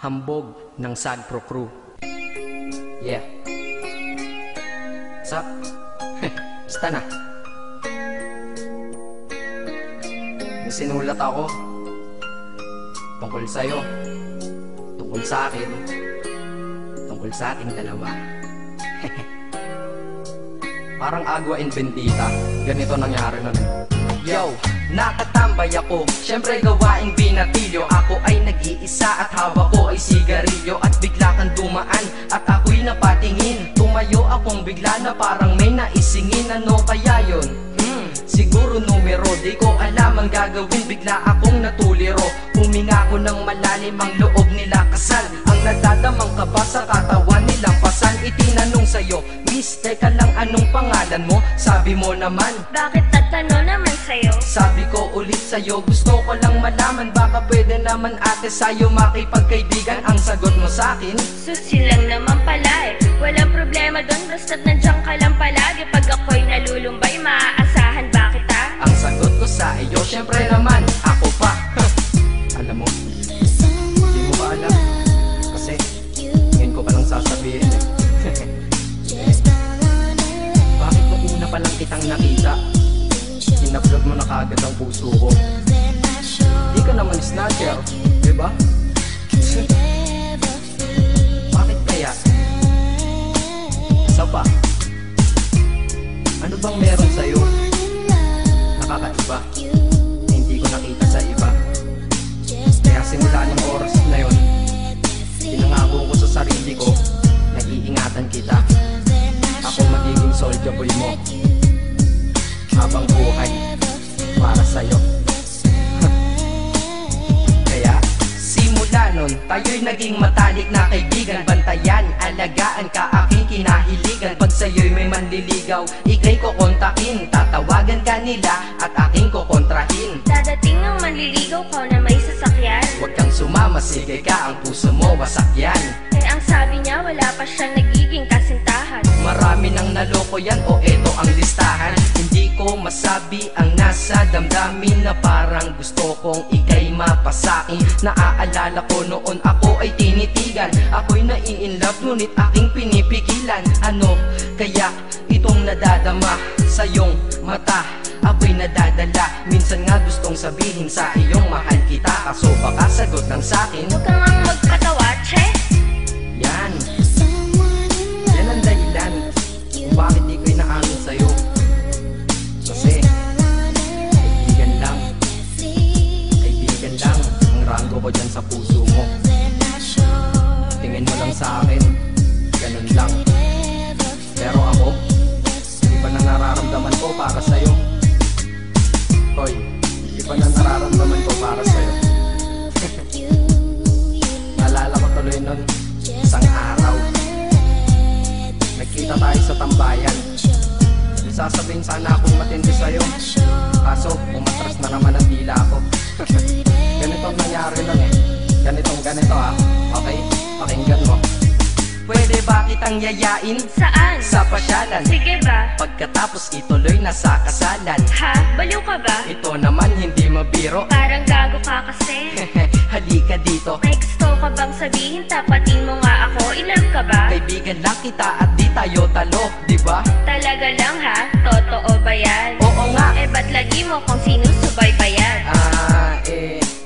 Hambog ng Sagpro Crew. Yeah. What's up? Basta na. May sinulat ako tungkol sa'yo, tungkol sa akin, tungkol sa ating dalawa. Parang Agua and Bendita. Ganito nangyari nun eh. Yo, nakatambay ako, syempre gawaing binatilyo. Ako ay nag-iisa at hawak ko ay sigarilyo. At bigla kang dumaan at ako'y napatingin. Tumayo akong bigla na parang may naisingin. Ano kaya yun? Siguro numero, di ko alam ang gagawin. Bigla akong natuliro, huminga ko ng malalim, ang loob nila kasal. Ang nadadamang kaba sa katawan nilang pasan. Itinanong sa'yo, miss, teka lang, anong pangalan mo? Sabi mo naman, bakit tatanong naman sa'yo? Sabi ko ulit sa'yo, gusto ko lang malaman. Baka pwede naman ate sa'yo makipagkaibigan. Ang sagot mo sa'kin, Susi lang naman pala eh. Walang problema doon, basta't nandiyan ka lang palagi. Pag ako'y nalulumbay, maaasahan ba kita? ang sagot ko sa iyo, syempre naman, ako pa. Alam mo, hindi mo ba alam? Kasi, ngayon ko palang sasabihin eh. Bakit nung una pa lang kitang nakita, sinablog mo na kagad ang puso ko? Di ka naman snatcher, diba? Bakit kaya? Isa pa, ano bang meron sa'yo? Nakakaiba, na hindi ko nakita sa iba. Kaya simula ng oras na yun, pinangako ko sa sarili ko, nag-iingatan kita. Ako magiging soldier boy mo habang buhay para sa'yo. Kaya simula nun, tayo'y naging matalik na kaibigan. Bantayan, alagaan ka, aking kinahiligan. Pag sa'yo'y may manliligaw, ika'y kukontakin. Tatawagan ka nila at aking kukontrahin. Dadating ang manliligaw ko na may sasakyan. Huwag kang sumama, sige ka, ang puso mo wasak yan. Eh ang sabi niya, wala pa siyang nagiging kasintahan. Marami nang naloko yan, o eto ang listahan. Hindi ko masabi ang nasa damdamin, na parang gusto kong ika'y mapasakin. Naaalala ko noon ako ay tinitigan, ako'y nai-inlove ngunit aking pinipigilan. Ano kaya itong nadadama sa iyong mata? Ako'y nadadala, minsan nga gustong sabihin sa iyong mahal kita. Kaso baka sagot ng sakin, Huwag kang ang magpatawa, che. yan ang dahilan kung bakit di ko inaamin sa'yo. Kasi kaibigan lang ang rango ko dyan sa puso mo. Tingin mo lang sa akin, ganun lang. Pero ako, iba na nararamdaman ko para sa'yo. Hoy, iba na nararamdaman ko para sa'yo. Naalala ko tuloy nun, isang araw nagkita tayo sa tambayan. Sasabihin sana akong matindi sa'yo, kaso umatras na naman ang dila ko. Ganitong nangyari lang eh. Ganito ha. Okay? Pakinggan mo. Pwede ba kitang yayain Saan? sa pasyalan? Sige ba? Pagkatapos ituloy na sa kasalan. Ha? Baliw ka ba? Ito naman hindi mabiro. Parang gago ka kasi. Halika dito. May gusto ka bang sabihin? Tapatin mo nga ako. I-love ka ba? Kaibigan lang kita at di tayo talo, diba? Talaga lang ha? Totoo ba yan? Oo nga. Eh ba't lagi mo kung sinusubaybayan?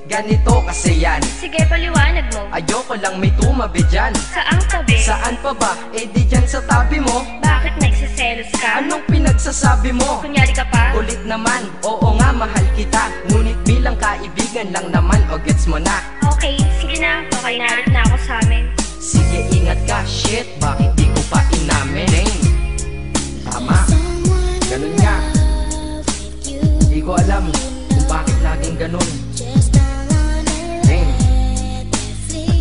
Ganito kasi yan. Sige, paliwanag mo. Ayoko lang may tumabi dyan. Saang tabi? Saan pa ba? Eh di dyan sa tabi mo. Bakit nagsiselos ka? Anong pinagsasabi mo? Kunyari ka pa? Ulit naman, oo nga mahal kita. Ngunit bilang kaibigan lang naman, o gets mo na. Okay, sige na. Okay, narit na ako sa amin. Sige ingat ka, shit, bakit di ko pa inamin? Dang. Tama, ganun nga. Di ko alam kung bakit laging ganun. Dang.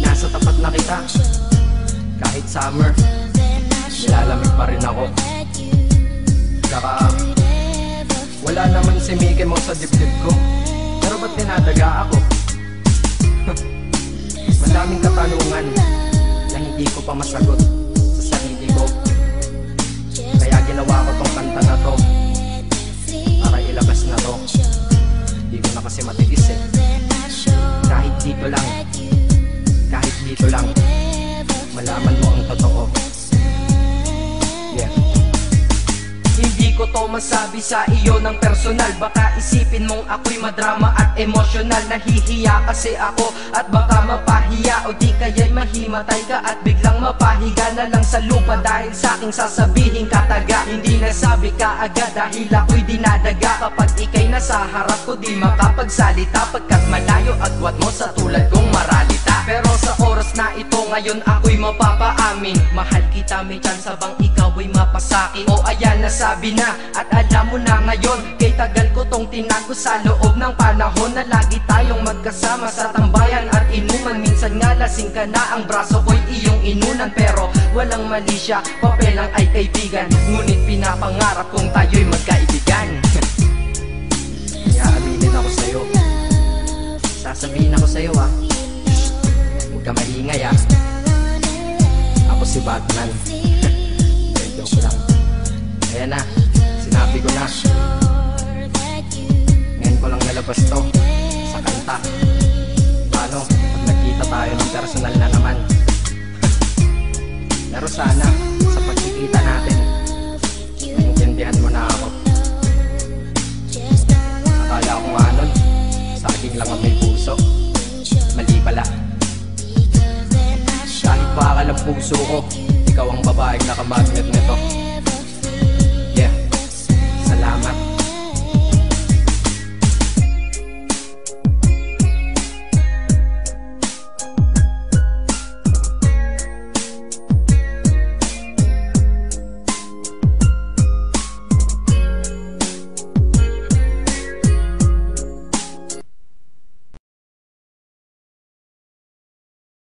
Nasa tapat na kita, kahit summer, nilalamig pa rin ako. Saka wala naman si Mickey mo sa dibdib ko, pero ba't dinadaga ako? Madaming katanungan na hindi ko pa masagot sa sarili ko. Kaya ginawa ko tong kanta na to para ilabas na to. Hindi ko na kasi matiis eh. Kahit dito lang, kahit dito dito lang malaman mo ang totoo. Yeah. Hindi ko to masabi sa iyo ng personal. Baka isipin mong ako'y madrama at emosyonal. Nahihiya kasi ako at baka mapahiya, o di kaya'y mahimatay ka at biglang mapahiga na lang sa lupa dahil sa aking sasabihin kataga. Hindi nasabi ka agad dahil ako'y dinadaga. Kapag ika'y nasa harap ko di makapagsalita, pagkat malayo agwat mo sa tulad kong maralita. Pero sa oras na ito ngayon ako'y mapapaamin, mahal kita, may chance bang ikaw ay mapasaki? O ayan, nasabi na at alam mo na ngayon. Kay tagal ko tong tinago sa loob ng panahon na lagi tayong magkasama sa tambayan at inuman. Minsan nga lasing ka na, ang braso ko'y iyong inunan. Pero walang mali siya, papelang ay kaibigan. Ngunit pinapangarap kong tayo'y magkaibigan. Kaya aminin ako sa'yo, sasabihin ako sa'yo ha, huwag ka maingay ha. Ako si Batman. Joke lang. Ayan na, sinabi ko na. Ngayon ko lang nalabas to sa kanta. Paano pag nagkita tayo ng personal na naman? Pero sana sa pagkikita natin maintindihan mo na ako. Akala ko nga nun saging lang ang may puso, mali pala. Kahit bakal ang puso ko, ikaw ang babaeng nakamagnet nito.